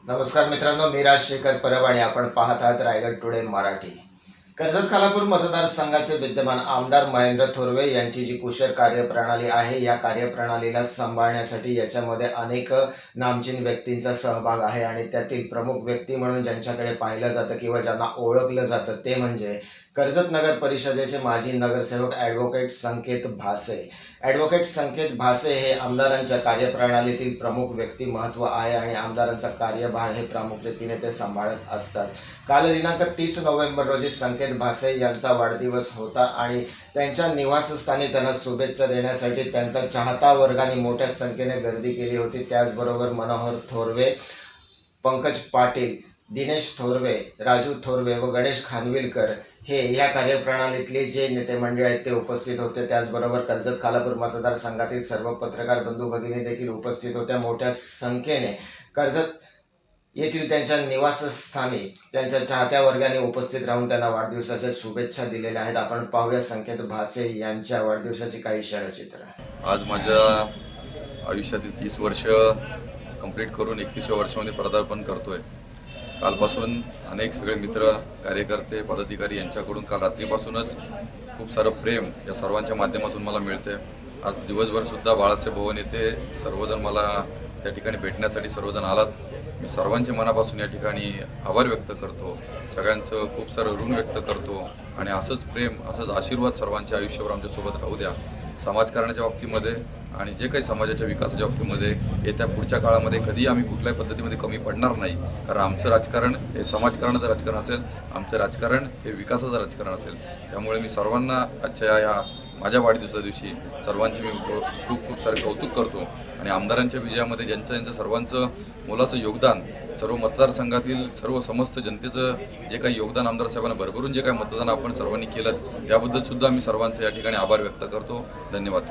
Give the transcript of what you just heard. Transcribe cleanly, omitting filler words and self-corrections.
नमस्कार मित्रांनो, मी राजशेखर परब आणि आपण पाहत आहात रायगड टुडे मराठी। कर्जत खालापूर मतदारसंघाचे विद्यमान आमदार महेंद्र थोरवे यांची जी कुशल कार्यप्रणाली आहे, या कार्यप्रणालीला सांभाळण्यासाठी याच्यामध्ये अनेक नामचीन व्यक्तींचा सहभाग आहे आणि त्यातील प्रमुख व्यक्ती म्हणून ज्यांच्याकडे पाहिलं जातं किंवा ज्यांना ओळखलं जातं ते म्हणजे कर्जत नगर परिषदेचे माजी नगरसेवक ॲडव्होकेट संकेत भासे। ॲडव्होकेट संकेत भासे हे आमदारांच्या कार्यप्रणालीतील प्रमुख व्यक्तिमत्व आहे आणि आमदारांचा कार्यभार हे प्रामुख्याने ते सांभाळत असतात। काल दिनांक 30 नोव्हेंबर रोजी संकेत भासे यांचा वाढदिवस होता आणि त्यांच्या निवासस्थानी त्यांना शुभेच्छा देण्यासाठी त्यांचा चाहता वर्गाने मोठ्या संख्येने गर्दी केली होती। त्याचबरोबर मनोहर थोरवे, पंकज पाटील, दिनेश थोरवे, राजू थोरवे व गणेश खानविलकर हे या कार्यप्रणालीतले जे नेते मंडळ आहेत ते उपस्थित होते। त्याचबरोबर कर्जत खालापूर मतदारसंघातील सर्व पत्रकार बंधू भगिनी देखील उपस्थित होत्या। मोठ्या संख्येने कर्जत येथील त्यांच्या निवासस्थानी त्यांच्या चाहत्या वर्गाने उपस्थित राहून त्यांना वाढदिवसाच्या शुभेच्छा दिलेल्या आहेत। आपण पाहूया संकेत भासे यांच्या वाढदिवसाची काही छायाचित्र। आज माझ्या आयुष्यातील 30 वर्ष कंप्लीट करून 31व्या वर्षामध्ये पदार्पण करतोय। कालपासून अनेक सगळे मित्र, कार्यकर्ते, पदाधिकारी यांच्याकडून काल रात्रीपासूनच खूप सारं प्रेम या सर्वांच्या माध्यमातून मला मिळते। आज दिवसभर सुद्धा बाळासाहेब भवन येथे सर्वजण मला त्या ठिकाणी भेटण्यासाठी सर्वजण आलात। मी सर्वांचे मनापासून या ठिकाणी आभार व्यक्त करतो, सगळ्यांचं खूप सारं ऋण व्यक्त करतो आणि असंच प्रेम, असंच आशीर्वाद सर्वांच्या आयुष्यावर आमच्यासोबत राहू द्या। समाजकारणाच्या बाबतीमध्ये आणि जे काही समाजाच्या विकासाच्या बाबतीमध्ये येत्या पुढच्या काळामध्ये कधी आम्ही कुठल्याही पद्धतीमध्ये कमी पडणार नाही, कारण आमचं राजकारण हे समाजकारणाचं राजकारण असेल, आमचं राजकारण हे विकासाचं राजकारण असेल। त्यामुळे मी सर्वांना आजच्या या माझ्या वाढदिवसा दिवशी सर्वांचे मी खूप खूप सारे कौतुक करतो आणि आमदारांच्या विजयामध्ये ज्यांचं सर्वांचं मोलाचं योगदान, सर्व मतदारसंघातील सर्व समस्त जनतेचं जे काही योगदान आमदार साहेबांना भरभरून जे काही मतदान आपण सर्वांनी केलं त्याबद्दल सुद्धा मी सर्वांचे या ठिकाणी आभार व्यक्त करतो। धन्यवाद।